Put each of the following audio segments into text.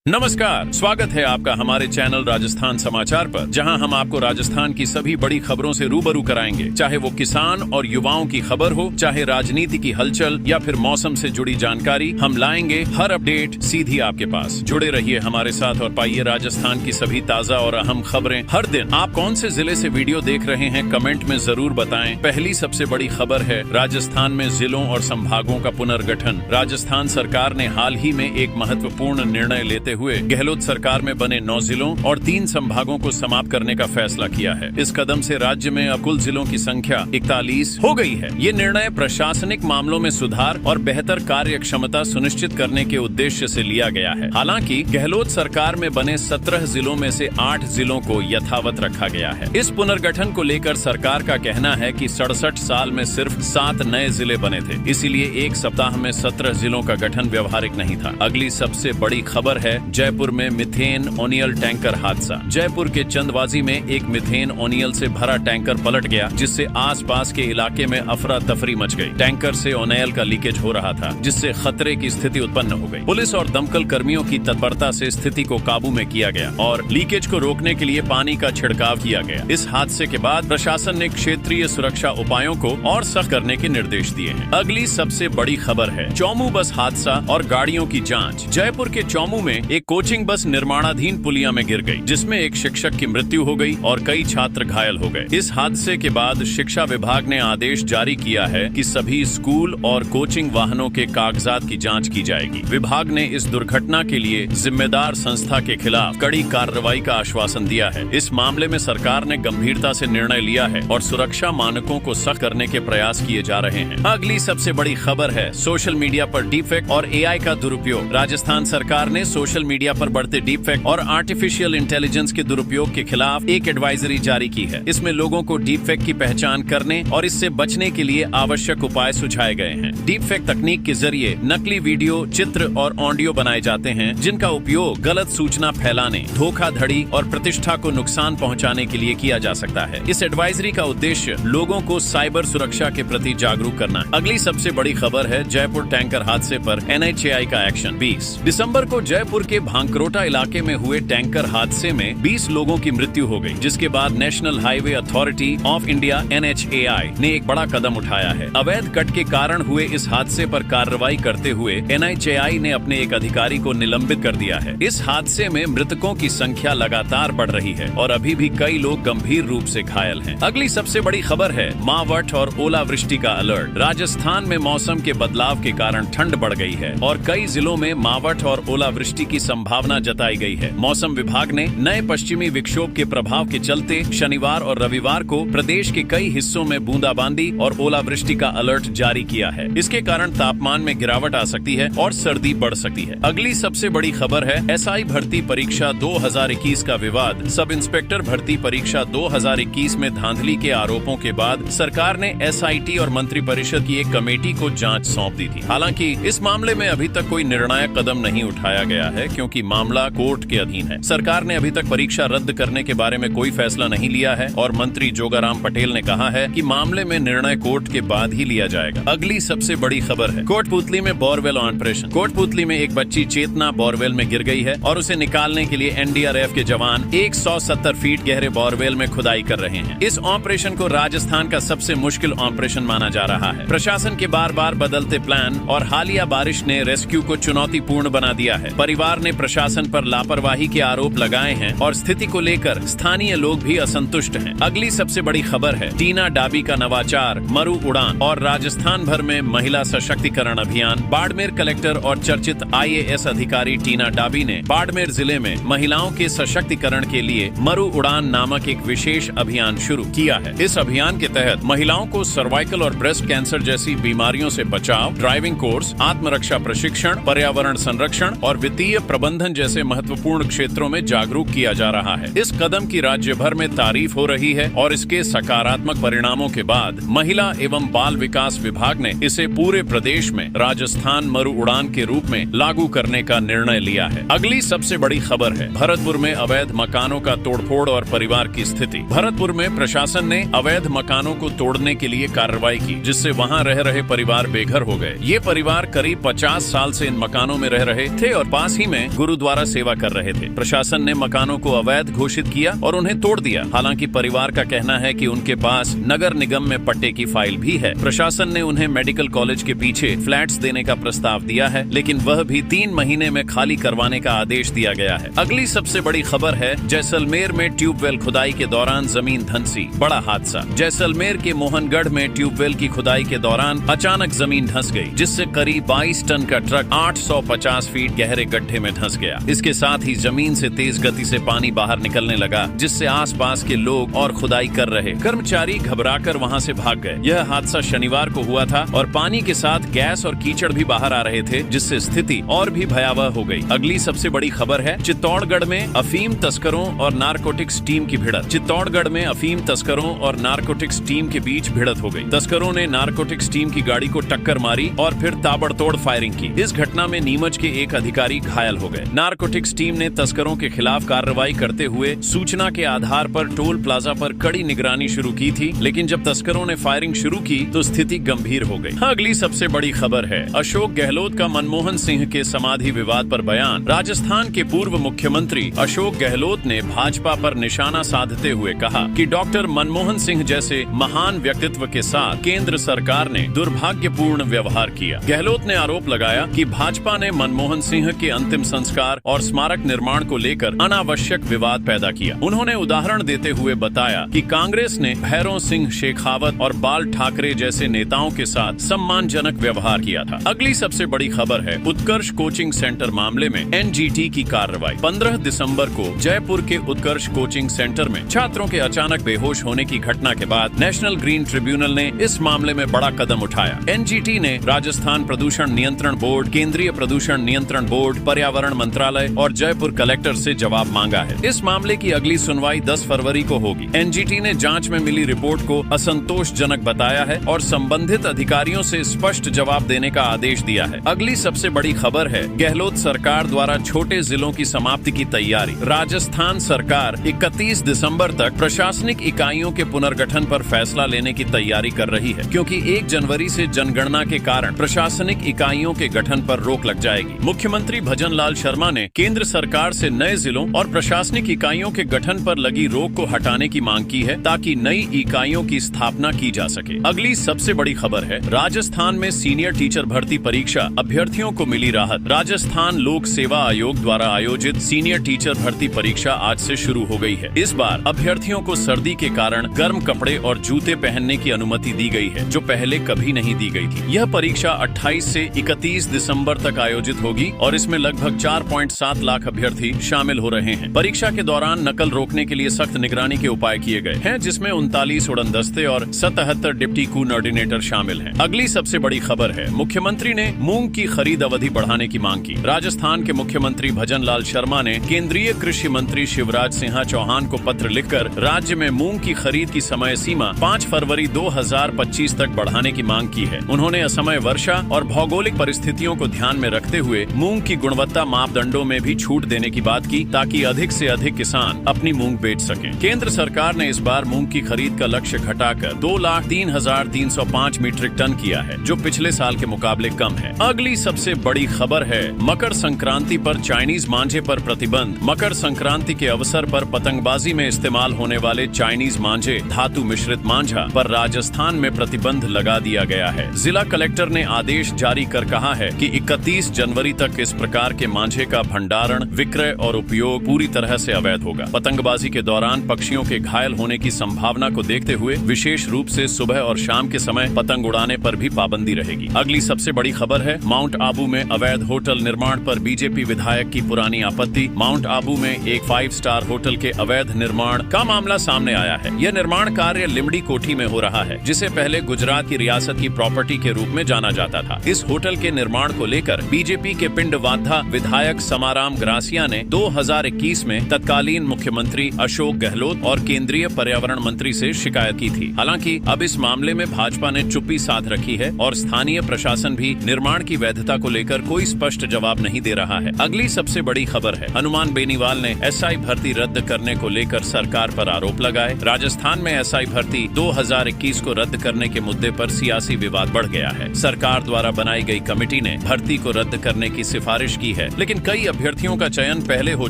नमस्कार, स्वागत है आपका हमारे चैनल राजस्थान समाचार पर, जहां हम आपको राजस्थान की सभी बड़ी खबरों से रूबरू कराएंगे। चाहे वो किसान और युवाओं की खबर हो, चाहे राजनीति की हलचल या फिर मौसम से जुड़ी जानकारी, हम लाएंगे हर अपडेट सीधी आपके पास। जुड़े रहिए हमारे साथ और पाइए राजस्थान की सभी ताजा और अहम खबरें हर दिन। आप कौन से जिले से वीडियो देख रहे हैं, कमेंट में जरूर बताएं। पहली सबसे बड़ी खबर है राजस्थान में जिलों और संभागों का पुनर्गठन। राजस्थान सरकार ने हाल ही में एक महत्वपूर्ण निर्णय लेते हुए गहलोत सरकार में बने 9 जिलों और 3 संभागों को समाप्त करने का फैसला किया है। इस कदम से राज्य में अब कुल जिलों की संख्या 41 हो गई है। ये निर्णय प्रशासनिक मामलों में सुधार और बेहतर कार्य क्षमता सुनिश्चित करने के उद्देश्य से लिया गया है। हालांकि गहलोत सरकार में बने 17 जिलों में से 8 जिलों को यथावत रखा गया है। इस पुनर्गठन को लेकर सरकार का कहना है कि 67 साल में सिर्फ 7 नए जिले बने थे, इसीलिए एक सप्ताह में 17 जिलों का गठन व्यवहारिक नहीं था। अगली सबसे बड़ी खबर है जयपुर में मिथेन ओनियल टैंकर हादसा। जयपुर के चंदवाजी में एक मिथेन ओनियल से भरा टैंकर पलट गया, जिससे आसपास के इलाके में अफरा तफरी मच गई। टैंकर से ओनियल का लीकेज हो रहा था, जिससे खतरे की स्थिति उत्पन्न हो गई। पुलिस और दमकल कर्मियों की तत्परता से स्थिति को काबू में किया गया और लीकेज को रोकने के लिए पानी का छिड़काव किया गया। इस हादसे के बाद प्रशासन ने क्षेत्रीय सुरक्षा उपायों को और सख्त करने के निर्देश दिए हैं। अगली सबसे बड़ी खबर है चौमू बस हादसा और गाड़ियों की जाँच। जयपुर के चौमू में एक कोचिंग बस निर्माणाधीन पुलिया में गिर गई, जिसमें एक शिक्षक की मृत्यु हो गई और कई छात्र घायल हो गए। इस हादसे के बाद शिक्षा विभाग ने आदेश जारी किया है कि सभी स्कूल और कोचिंग वाहनों के कागजात की जांच की जाएगी। विभाग ने इस दुर्घटना के लिए जिम्मेदार संस्था के खिलाफ कड़ी कार्रवाई का आश्वासन दिया है। इस मामले में सरकार ने गंभीरता से निर्णय लिया है और सुरक्षा मानकों को सख्त करने के प्रयास किए जा रहे हैं। अगली सबसे बड़ी खबर है सोशल मीडिया पर डीपफेक और एआई का दुरुपयोग। राजस्थान सरकार ने सोशल मीडिया पर बढ़ते डीपफेक और आर्टिफिशियल इंटेलिजेंस के दुरुपयोग के खिलाफ एक एडवाइजरी जारी की है। इसमें लोगों को डीपफेक की पहचान करने और इससे बचने के लिए आवश्यक उपाय सुझाए गए हैं। डीपफेक तकनीक के जरिए नकली वीडियो, चित्र और ऑडियो बनाए जाते हैं, जिनका उपयोग गलत सूचना फैलाने, धोखाधड़ी और प्रतिष्ठा को नुकसान पहुंचाने के लिए किया जा सकता है। इस एडवाइजरी का उद्देश्य लोगों को साइबर सुरक्षा के प्रति जागरूक करना है। अगली सबसे बड़ी खबर है जयपुर टैंकर हादसे पर NHAI का एक्शन। 20 दिसंबर को जयपुर के भांकरोटा इलाके में हुए टैंकर हादसे में 20 लोगों की मृत्यु हो गई, जिसके बाद national highway authority of India NHAI ने एक बड़ा कदम उठाया है। अवैध कट के कारण हुए इस हादसे पर कार्रवाई करते हुए NHAI ने अपने एक अधिकारी को निलंबित कर दिया है। इस हादसे में मृतकों की संख्या लगातार बढ़ रही है और अभी भी कई लोग गंभीर रूप से घायल हैं। अगली सबसे बड़ी खबर है मावठ और ओलावृष्टि का अलर्ट। राजस्थान में मौसम के बदलाव के कारण ठंड बढ़ गई है और कई जिलों में मावठ और ओलावृष्टि की संभावना जताई गई है। मौसम विभाग ने नए पश्चिमी विक्षोभ के प्रभाव के चलते शनिवार और रविवार को प्रदेश के कई हिस्सों में बूंदाबांदी और ओलावृष्टि का अलर्ट जारी किया है। इसके कारण तापमान में गिरावट आ सकती है और सर्दी बढ़ सकती है। अगली सबसे बड़ी खबर है SI भर्ती परीक्षा 2021 का विवाद। सब इंस्पेक्टर भर्ती परीक्षा 2021 में धांधली के आरोपों के बाद सरकार ने SIT और मंत्रिपरिषद की एक कमेटी को जाँच सौंप दी थी। हालांकि इस मामले में अभी तक कोई निर्णायक कदम नहीं उठाया गया है, क्योंकि मामला कोर्ट के अधीन है। सरकार ने अभी तक परीक्षा रद्द करने के बारे में कोई फैसला नहीं लिया है और मंत्री जोगाराम पटेल ने कहा है कि मामले में निर्णय कोर्ट के बाद ही लिया जाएगा। अगली सबसे बड़ी खबर है कोटपुतली में बोरवेल ऑपरेशन। कोटपुतली में एक बच्ची चेतना बोरवेल में गिर गई है और उसे निकालने के लिए NDRF के जवान 170 फीट गहरे बोरवेल में खुदाई कर रहे हैं। इस ऑपरेशन को राजस्थान का सबसे मुश्किल ऑपरेशन माना जा रहा है। प्रशासन के बार बार बदलते प्लान और हालिया बारिश ने रेस्क्यू को चुनौतीपूर्ण बना दिया है। परिवार ने प्रशासन पर लापरवाही के आरोप लगाए हैं और स्थिति को लेकर स्थानीय लोग भी असंतुष्ट हैं। अगली सबसे बड़ी खबर है टीना डाबी का नवाचार, मरु उड़ान और राजस्थान भर में महिला सशक्तिकरण अभियान। बाड़मेर कलेक्टर और चर्चित IAS अधिकारी टीना डाबी ने बाड़मेर जिले में महिलाओं के सशक्तिकरण के लिए मरु उड़ान नामक एक विशेष अभियान शुरू किया है। इस अभियान के तहत महिलाओं को सर्वाइकल और ब्रेस्ट कैंसर जैसी बीमारियों से बचाव, ड्राइविंग कोर्स, आत्मरक्षा प्रशिक्षण, पर्यावरण संरक्षण और वित्तीय प्रबंधन जैसे महत्वपूर्ण क्षेत्रों में जागरूक किया जा रहा है। इस कदम की राज्य भर में तारीफ हो रही है और इसके सकारात्मक परिणामों के बाद महिला एवं बाल विकास विभाग ने इसे पूरे प्रदेश में राजस्थान मरु उड़ान के रूप में लागू करने का निर्णय लिया है। अगली सबसे बड़ी खबर है भरतपुर में अवैध मकानों का तोड़फोड़ और परिवार की स्थिति। भरतपुर में प्रशासन ने अवैध मकानों को तोड़ने के लिए कार्रवाई की, जिससे वहां रह रहे परिवार बेघर हो गए। ये परिवार करीब 50 साल से इन मकानों में रह रहे थे और पास ही में गुरुद्वारा सेवा कर रहे थे। प्रशासन ने मकानों को अवैध घोषित किया और उन्हें तोड़ दिया। हालांकि परिवार का कहना है कि उनके पास नगर निगम में पट्टे की फाइल भी है। प्रशासन ने उन्हें मेडिकल कॉलेज के पीछे फ्लैट्स देने का प्रस्ताव दिया है, लेकिन वह भी 3 महीने में खाली करवाने का आदेश दिया गया है। अगली सबसे बड़ी खबर है जैसलमेर में ट्यूबवेल खुदाई के दौरान जमीन धंसी, बड़ा हादसा। जैसलमेर के मोहनगढ़ में ट्यूबवेल की खुदाई के दौरान अचानक जमीन धंस गई, जिससे करीब 22 टन का ट्रक 850 फीट गहरे गड्ढे में धंस गया। इसके साथ ही जमीन से तेज गति से पानी बाहर निकलने लगा, जिससे आसपास के लोग और खुदाई कर रहे कर्मचारी घबराकर वहां से भाग गए। यह हादसा शनिवार को हुआ था और पानी के साथ गैस और कीचड़ भी बाहर आ रहे थे, जिससे स्थिति और भी भयावह हो गई। अगली सबसे बड़ी खबर है चित्तौड़गढ़ में अफीम तस्करों और नारकोटिक्स टीम की भिड़त। चित्तौड़गढ़ में अफीम तस्करों और नारकोटिक्स टीम के बीच भिड़त हो गई। तस्करों ने नारकोटिक्स टीम की गाड़ी को टक्कर मारी और फिर ताबड़तोड़ फायरिंग की। इस घटना में नीमच के एक अधिकारी घायल हो गए। नारकोटिक्स टीम ने तस्करों के खिलाफ कार्रवाई करते हुए सूचना के आधार पर टोल प्लाजा पर कड़ी निगरानी शुरू की थी, लेकिन जब तस्करों ने फायरिंग शुरू की तो स्थिति गंभीर हो गई। अगली सबसे बड़ी खबर है अशोक गहलोत का मनमोहन सिंह के समाधि विवाद पर बयान। राजस्थान के पूर्व मुख्यमंत्री अशोक गहलोत ने भाजपा पर निशाना साधते हुए कहा कि डॉक्टर मनमोहन सिंह जैसे महान व्यक्तित्व के साथ केंद्र सरकार ने दुर्भाग्यपूर्ण व्यवहार किया। गहलोत ने आरोप लगाया कि भाजपा ने मनमोहन सिंह के अंतिम संस्कार और स्मारक निर्माण को लेकर अनावश्यक विवाद पैदा किया। उन्होंने उदाहरण देते हुए बताया कि कांग्रेस ने भैरों सिंह शेखावत और बाल ठाकरे जैसे नेताओं के साथ सम्मानजनक व्यवहार किया था। अगली सबसे बड़ी खबर है उत्कर्ष कोचिंग सेंटर मामले में एनजीटी की कार्रवाई। 15 दिसंबर को जयपुर के उत्कर्ष कोचिंग सेंटर में छात्रों के अचानक बेहोश होने की घटना के बाद नेशनल ग्रीन ट्रिब्यूनल ने इस मामले में बड़ा कदम उठाया। एनजीटी ने राजस्थान प्रदूषण नियंत्रण बोर्ड, केंद्रीय प्रदूषण नियंत्रण बोर्ड, पर्यावरण मंत्रालय और जयपुर कलेक्टर से जवाब मांगा है। इस मामले की अगली सुनवाई 10 फरवरी को होगी। एनजीटी ने जांच में मिली रिपोर्ट को असंतोषजनक बताया है और संबंधित अधिकारियों से स्पष्ट जवाब देने का आदेश दिया है। अगली सबसे बड़ी खबर है गहलोत सरकार द्वारा छोटे जिलों की समाप्ति की तैयारी। राजस्थान सरकार 31 दिसंबर तक प्रशासनिक इकाइयों के पुनर्गठन पर फैसला लेने की तैयारी कर रही है, क्योंकि 1 जनवरी से जनगणना के कारण प्रशासनिक इकाइयों के गठन पर रोक लग जाएगी। मुख्यमंत्री भजनलाल शर्मा ने केंद्र सरकार से नए जिलों और प्रशासनिक इकाइयों के गठन पर लगी रोक को हटाने की मांग की है, ताकि नई इकाइयों की स्थापना की जा सके। अगली सबसे बड़ी खबर है राजस्थान में सीनियर टीचर भर्ती परीक्षा, अभ्यर्थियों को मिली राहत। राजस्थान लोक सेवा आयोग द्वारा आयोजित सीनियर टीचर भर्ती परीक्षा आज से शुरू हो गई है। इस बार अभ्यर्थियों को सर्दी के कारण गर्म कपड़े और जूते पहनने की अनुमति दी गई है, जो पहले कभी नहीं दी गई थी। यह परीक्षा 28 से 31 दिसंबर तक आयोजित होगी और इसमें लगभग 4.7 लाख अभ्यर्थी शामिल हो रहे हैं। परीक्षा के दौरान नकल रोकने के लिए सख्त निगरानी के उपाय किए गए हैं, जिसमें 39 उड़नदस्ते और 77 डिप्टी कोऑर्डिनेटर शामिल हैं। अगली सबसे बड़ी खबर है मुख्यमंत्री ने मूंग की खरीद अवधि बढ़ाने की मांग की। राजस्थान के मुख्यमंत्री भजनलाल शर्मा ने केंद्रीय कृषि मंत्री शिवराज सिंह चौहान को पत्र लिखकर राज्य में मूंग की खरीद की समय सीमा 5 फरवरी 2025 तक बढ़ाने की मांग की है। उन्होंने असमय वर्षा और भौगोलिक परिस्थितियों को ध्यान में रखते हुए मूंग की गुणवत्ता मापदंडों में भी छूट देने की बात की, ताकि अधिक से अधिक किसान अपनी मूंग बेच सकें। केंद्र सरकार ने इस बार मूंग की खरीद का लक्ष्य घटाकर 2,03,305 मीट्रिक टन किया है, जो पिछले साल के मुकाबले कम है। अगली सबसे बड़ी खबर है मकर संक्रांति पर चाइनीज मांझे पर प्रतिबंध। मकर संक्रांति के अवसर पर पतंगबाजी में इस्तेमाल होने वाले चाइनीज मांझे, धातु मिश्रित मांझा पर राजस्थान में प्रतिबंध लगा दिया गया है। जिला कलेक्टर ने आदेश जारी कर कहा है कि 31 जनवरी तक इस प्रकार के मांझे का भंडारण, विक्रय और उपयोग पूरी तरह से अवैध होगा। पतंगबाजी के दौरान पक्षियों के घायल होने की संभावना को देखते हुए विशेष रूप से सुबह और शाम के समय पतंग उड़ाने पर भी पाबंदी रहेगी। अगली सबसे बड़ी खबर है माउंट आबू में अवैध होटल निर्माण पर बीजेपी विधायक की पुरानी आपत्ति। माउंट आबू में एक 5 स्टार होटल के अवैध निर्माण का मामला सामने आया है। यह निर्माण कार्य लिमड़ी कोठी में हो रहा है, जिसे पहले गुजरात की रियासत की प्रॉपर्टी के रूप में जाना जाता था। इस होटल के निर्माण को लेकर बीजेपी के पिंड वाधा विधायक समाराम ग्रासिया ने 2021 में तत्कालीन मुख्यमंत्री अशोक गहलोत और केंद्रीय पर्यावरण मंत्री से शिकायत की थी। हालांकि अब इस मामले में भाजपा ने चुप्पी साध रखी है और स्थानीय प्रशासन भी निर्माण की वैधता को लेकर कोई स्पष्ट जवाब नहीं दे रहा है। अगली सबसे बड़ी खबर है हनुमान बेनीवाल ने एसआई भर्ती रद्द करने को लेकर सरकार पर आरोप लगाए। राजस्थान में एसआई भर्ती 2021 को रद्द करने के मुद्दे पर सियासी विवाद बढ़ गया है। सरकार द्वारा बनाई गई कमेटी ने भर्ती को रद्द करने की सिफारिश की है, है, लेकिन कई अभ्यर्थियों का चयन पहले हो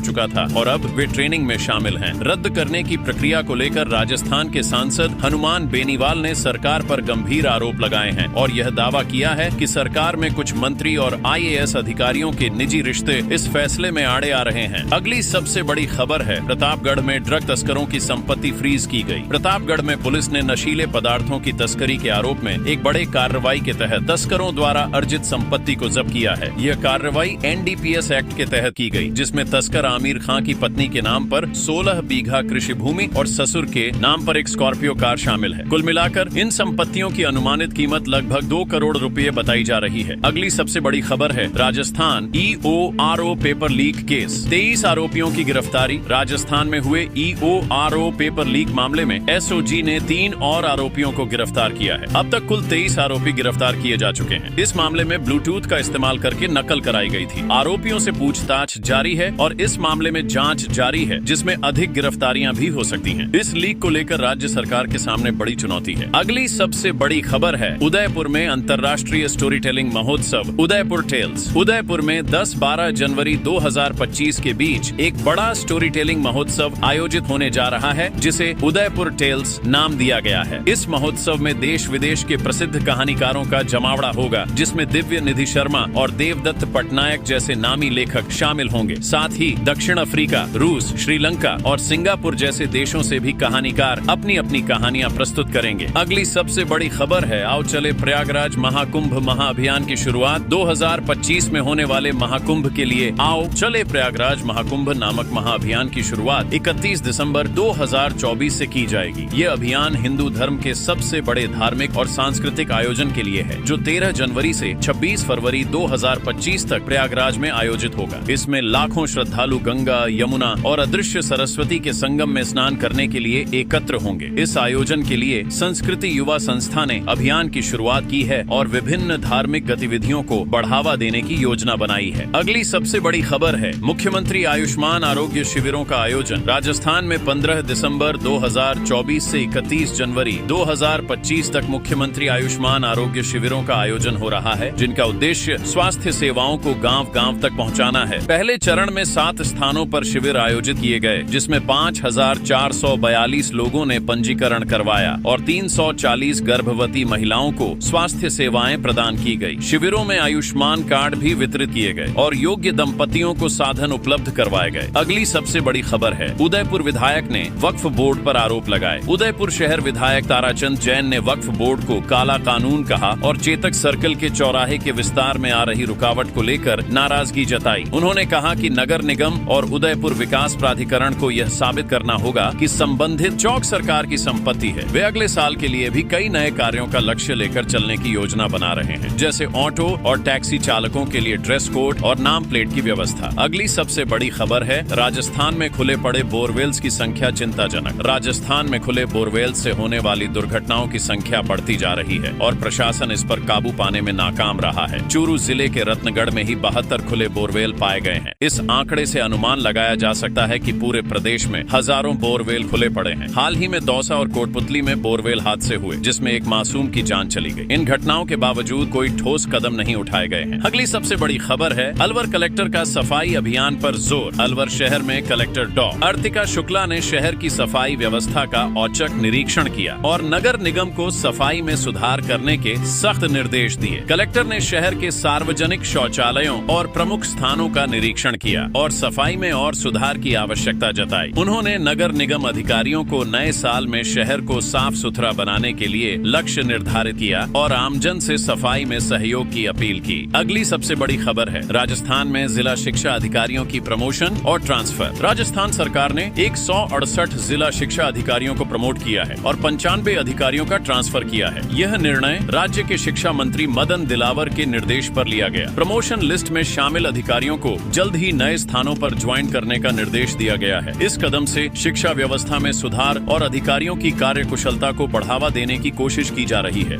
चुका था और अब वे ट्रेनिंग में शामिल हैं। रद्द करने की प्रक्रिया को लेकर राजस्थान के सांसद हनुमान बेनीवाल ने सरकार पर गंभीर आरोप लगाए हैं और यह दावा किया है कि सरकार में कुछ मंत्री और IAS अधिकारियों के निजी रिश्ते इस फैसले में आड़े आ रहे हैं। अगली सबसे बड़ी खबर है, प्रतापगढ़ में ड्रग तस्करों की संपत्ति फ्रीज की गई। प्रतापगढ़ में पुलिस ने नशीले पदार्थों की तस्करी के आरोप में एक बड़े कार्रवाई के तहत तस्करों द्वारा अर्जित संपत्ति को जब्त किया है। यह कार्रवाई NDPS एक्ट के तहत की गई, जिसमें तस्कर आमिर खां की पत्नी के नाम पर 16 बीघा कृषि भूमि और ससुर के नाम पर एक स्कॉर्पियो कार शामिल है। कुल मिलाकर इन संपत्तियों की अनुमानित कीमत लगभग 2 करोड़ रुपए बताई जा रही है। अगली सबसे बड़ी खबर है, Rajasthan EORO paper leak case. 23 आरोपियों की गिरफ्तारी। राजस्थान में हुए EORO पेपर लीक मामले में SOG ने 3 और आरोपियों को गिरफ्तार किया है। अब तक कुल 23 आरोपी गिरफ्तार किए जा चुके हैं। इस मामले में ब्लूटूथ का इस्तेमाल करके नकल कराई गई थी। आरोपियों से पूछताछ जारी है और इस मामले में जांच जारी है, जिसमें अधिक गिरफ्तारियां भी हो सकती हैं। इस लीक को लेकर राज्य सरकार के सामने बड़ी चुनौती है। अगली सबसे बड़ी खबर है, उदयपुर में अंतर्राष्ट्रीय स्टोरी टेलिंग महोत्सव उदयपुर टेल्स। उदयपुर में 10-12 जनवरी 2025 के बीच एक बड़ा स्टोरी टेलिंग महोत्सव आयोजित होने जा रहा है, जिसे उदयपुर टेल्स नाम दिया गया है। इस महोत्सव में देश विदेश के प्रसिद्ध कहानीकारों का जमावड़ा होगा, जिसमें दिव्य निधि शर्मा और देवदत्त पटनायक जैसे नामी लेखक शामिल होंगे। साथ ही दक्षिण अफ्रीका, रूस, श्रीलंका और सिंगापुर जैसे देशों से भी कहानीकार अपनी अपनी कहानियां प्रस्तुत करेंगे। अगली सबसे बड़ी खबर है, आओ चले प्रयागराज महाकुंभ महाअभियान की शुरुआत। 2025 में होने वाले महाकुंभ के लिए आओ चले प्रयागराज महाकुंभ नामक महाअभियान की शुरुआत 31 दिसंबर 2024 से की जाएगी। ये अभियान हिंदू धर्म के सबसे बड़े धार्मिक और सांस्कृतिक आयोजन के लिए है, जो 13 जनवरी से 26 फरवरी 2025 तक प्रयागराज में आयोजित होगा। इसमें लाखों श्रद्धालु गंगा, यमुना और अदृश्य सरस्वती के संगम में स्नान करने के लिए एकत्र होंगे। इस आयोजन के लिए संस्कृति युवा संस्था ने अभियान की शुरुआत की है और विभिन्न धार्मिक गतिविधियों को बढ़ावा देने की योजना बनाई है। अगली सबसे बड़ी खबर है, मुख्यमंत्री आयुष्मान आरोग्य शिविरों का आयोजन। राजस्थान में 15 दिसंबर 2024 से 31 जनवरी 2025 तक मुख्यमंत्री आयुष्मान आरोग्य शिविरों का आयोजन हो रहा है, जिनका उद्देश्य स्वास्थ्य सेवाओं को गांव-गांव तक पहुंचाना है। पहले चरण में 7 स्थानों पर शिविर आयोजित किए गए, जिसमें 5442 लोगों ने पंजीकरण करवाया और 340 गर्भवती महिलाओं को स्वास्थ्य सेवाएं प्रदान की गई। शिविरों में आयुष्मान कार्ड भी वितरित किए गए और योग्य दंपतियों को साधन उपलब्ध करवाए गए। अगली सबसे बड़ी खबर है, उदयपुर विधायक ने वक्फ बोर्ड पर आरोप लगाए। उदयपुर शहर विधायक ताराचंद जैन ने वक्फ बोर्ड को काला कानून कहा और चेतक सर्कल के चौराहे के विस्तार में आ रही रुकावट को लेकर नाराजगी जताई। उन्होंने कहा कि नगर निगम और उदयपुर विकास प्राधिकरण को यह साबित करना होगा कि संबंधित चौक सरकार की संपत्ति है। वे अगले साल के लिए भी कई नए कार्यों का लक्ष्य लेकर चलने की योजना बना रहे हैं, जैसे ऑटो और टैक्सी चालकों के लिए ड्रेस कोड और नाम प्लेट की व्यवस्था। अगली सबसे बड़ी खबर है, राजस्थान में खुले पड़े बोरवेल्स की संख्या चिंताजनक। राजस्थान में खुले बोरवेल्स से होने वाली दुर्घटनाओं की संख्या बढ़ती जा रही है और प्रशासन इस पर काबू पाने में नाकाम रहा है। चूरू जिले के रत्नगढ़ में ही 72 खुले बोरवेल पाए गए हैं। इस आंकड़े से अनुमान लगाया जा सकता है कि पूरे प्रदेश में हजारों बोरवेल खुले पड़े हैं। हाल ही में दौसा और कोटपुतली में बोरवेल हादसे हुए, जिसमें एक मासूम की जान चली गई। इन घटनाओं के बावजूद कोई ठोस कदम नहीं उठाए गए हैं। अगली सबसे बड़ी खबर है, अलवर कलेक्टर का सफाई अभियान पर जोर। अलवर शहर में कलेक्टर डॉ. अर्तिका शुक्ला ने शहर की सफाई व्यवस्था का औचक निरीक्षण किया और नगर निगम को सफाई में सुधार करने के सख्त निर्देश दिए। कलेक्टर ने शहर के सार्वजनिक शौचालयों और प्रमुख स्थानों का निरीक्षण किया और सफाई में और सुधार की आवश्यकता जताई। उन्होंने नगर निगम अधिकारियों को नए साल में शहर को साफ सुथरा बनाने के लिए लक्ष्य निर्धारित किया और आमजन से सफाई में सहयोग की अपील की। अगली सबसे बड़ी खबर है, राजस्थान में जिला शिक्षा अधिकारियों की प्रमोशन और ट्रांसफर। राजस्थान सरकार ने 168 जिला शिक्षा अधिकारियों को प्रमोट किया है और 95 अधिकारियों का ट्रांसफर किया है। यह निर्णय राज्य के शिक्षा मंत्री मदन दिलावर के निर्देश पर लिया गया। प्रमोशन लिस्ट में शामिल अधिकारियों को जल्द ही नए स्थानों पर ज्वाइन करने का निर्देश दिया गया है। इस कदम से शिक्षा व्यवस्था में सुधार और अधिकारियों की कार्यकुशलता को बढ़ावा देने की कोशिश की जा रही है।